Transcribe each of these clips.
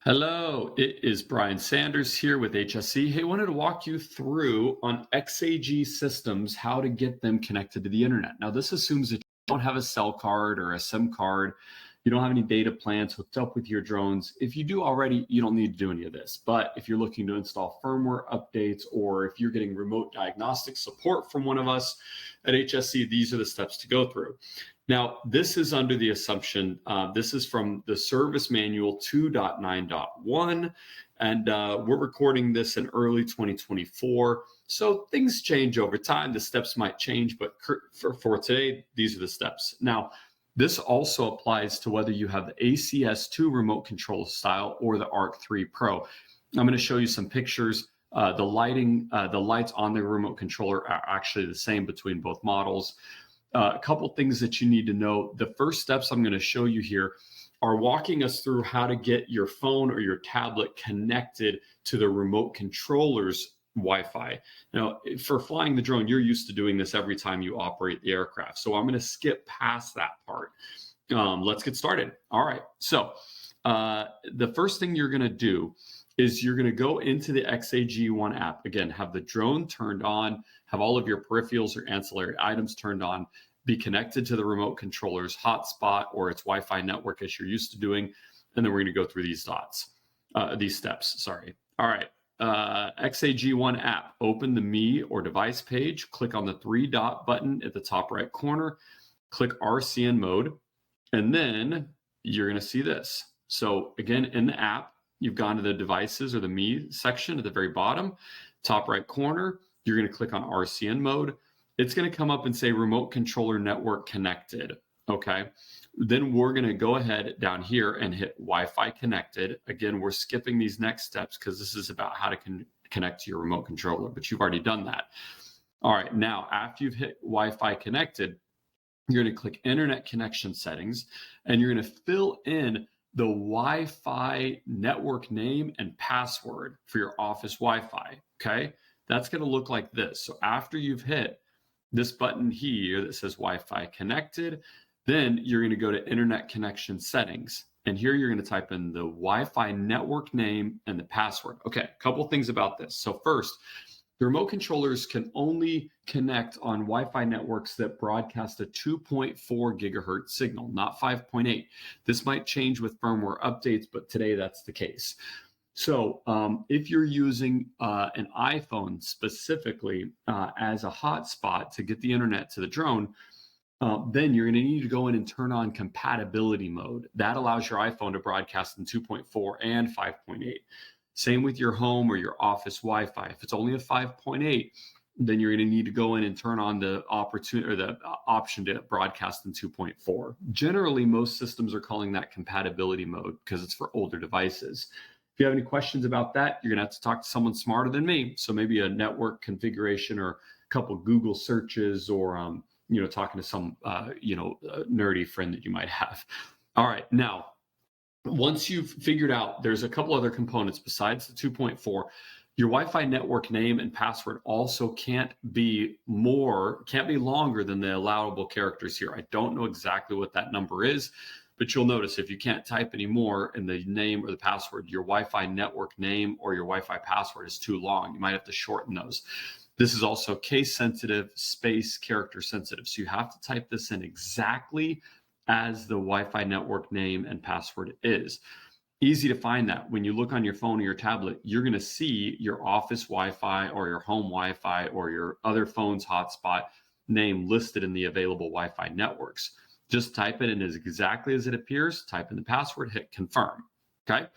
Hello, it is Brian Sanders here with HSC. Hey, wanted to walk you through on XAG systems how to get them connected to the internet. Now, this assumes that you don't have a cell card or a SIM card, you don't have any data plans hooked up with your drones. If you do already, you don't need to do any of this. But if you're looking to install firmware updates or if you're getting remote diagnostic support from one of us at HSC, these are the steps to go through. Now, this is under the assumption, this is from the Service Manual 2.9.1, and we're recording this in early 2024. So things change over time. The steps might change, but for today, these are the steps. Now, this also applies to whether you have the ACS2 remote control style or the ARC3 Pro. I'm going to show you some pictures. The lights on the remote controller are actually the same between both models. A couple things that you need to know. The first steps I'm going to show you here are walking us through how to get your phone or your tablet connected to the remote controller's Wi-Fi. Now, for flying the drone, you're used to doing this every time you operate the aircraft. So I'm going to skip past that part. Let's get started. All right. So the first thing you're going to do is you're going to go into the XAG1 app. Again, have the drone turned on, have all of your peripherals or ancillary items turned on, be connected to the remote controller's hotspot or its Wi-Fi network as you're used to doing. And then we're going to go through these steps. Sorry. All right. XAG1 app, open the Me or device page, click on the three dot button at the top right corner, click RCN mode, and then you're going to see this. So again, in the app, you've gone to the devices or the Me section at the very bottom, top right corner. You're going to click on RCN mode. It's going to come up and say remote controller network connected. Okay. Then we're going to go ahead down here and hit Wi-Fi connected. Again, we're skipping these next steps because this is about how to connect to your remote controller, but you've already done that. All right. Now, after you've hit Wi-Fi connected, you're going to click internet connection settings and you're going to fill in the Wi-Fi network name and password for your office Wi-Fi. Okay. That's going to look like this. So after you've hit this button here that says Wi-Fi connected, then you're going to go to internet connection settings. And here you're going to type in the Wi-Fi network name and the password. Okay, a couple things about this. So first, the remote controllers can only connect on Wi-Fi networks that broadcast a 2.4 gigahertz signal, not 5.8. This might change with firmware updates, but today that's the case. So if you're using an iPhone specifically as a hotspot to get the internet to the drone, then you're going to need to go in and turn on compatibility mode. That allows your iPhone to broadcast in 2.4 and 5.8. Same with your home or your office Wi-Fi. If it's only a 5.8, then you're going to need to go in and turn on the option to broadcast in 2.4. Generally, most systems are calling that compatibility mode because it's for older devices. If you have any questions about that, you're going to have to talk to someone smarter than me. So maybe a network configuration or a couple Google searches or talking to some nerdy friend that you might have. All right, now once you've figured out there's a couple other components besides the 2.4, your Wi-Fi network name and password also can't be longer than the allowable characters here. I don't know exactly what that number is, but you'll notice if you can't type any more in the name or the password, your Wi-Fi network name or your Wi-Fi password is too long. You might have to shorten those. This is also case sensitive, space character sensitive. So you have to type this in exactly as the Wi-Fi network name and password is. Easy to find that. When you look on your phone or your tablet, you're going to see your office Wi-Fi or your home Wi-Fi or your other phone's hotspot name listed in the available Wi-Fi networks. Just type it in as exactly as it appears, type in the password, hit confirm. Okay.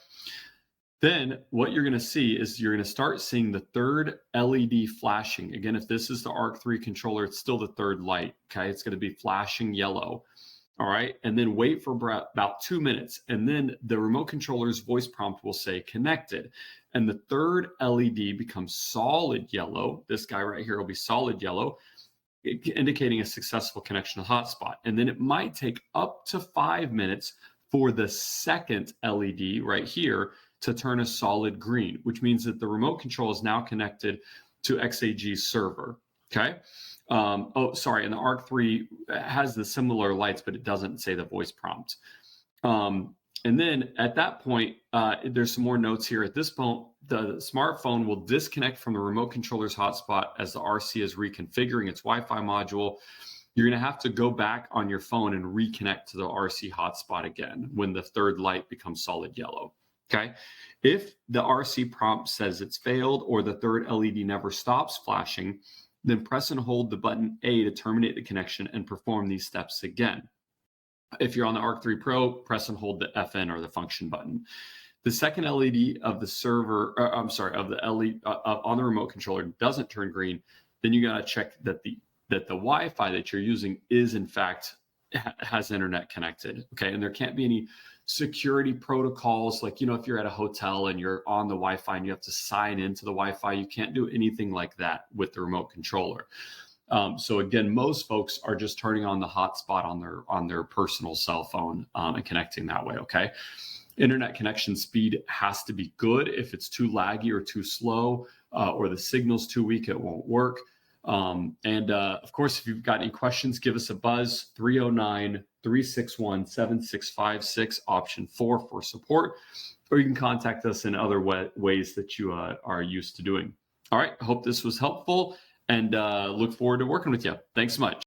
Then what you're going to see is you're going to start seeing the third LED flashing. Again, if this is the ARC3 controller, it's still the third light. Okay. It's going to be flashing yellow. All right. And then wait for about 2 minutes. And then the remote controller's voice prompt will say connected. And the third LED becomes solid yellow. This guy right here will be solid yellow, indicating a successful connection to hotspot. And then it might take up to 5 minutes for the second LED right here to turn a solid green, which means that the remote control is now connected to XAG's server. Okay. And the ARC3 has the similar lights, but it doesn't say the voice prompt. And then at that point, there's some more notes here. At this point, the smartphone will disconnect from the remote controller's hotspot as the RC is reconfiguring its Wi-Fi module. You're going to have to go back on your phone and reconnect to the RC hotspot again when the third light becomes solid yellow. Okay. If the RC prompt says it's failed or the third LED never stops flashing, then press and hold the button A to terminate the connection and perform these steps again. If you're on the ARC3 Pro, press and hold the FN or the function button. The second LED of the server, of the LED on the remote controller doesn't turn green, then you got to check that the Wi-Fi that you're using is in fact has internet connected. Okay, and there can't be any security protocols like, if you're at a hotel and you're on the Wi-Fi and you have to sign into the Wi-Fi, you can't do anything like that with the remote controller. So again, most folks are just turning on the hotspot on their personal cell phone and connecting that way. Okay. Internet connection speed has to be good. If it's too laggy or too slow or the signal's too weak, it won't work. Of course, if you've got any questions, give us a buzz, 309-361-7656, option 4 for support, or you can contact us in other ways that you are used to doing. All right. I hope this was helpful and look forward to working with you. Thanks so much.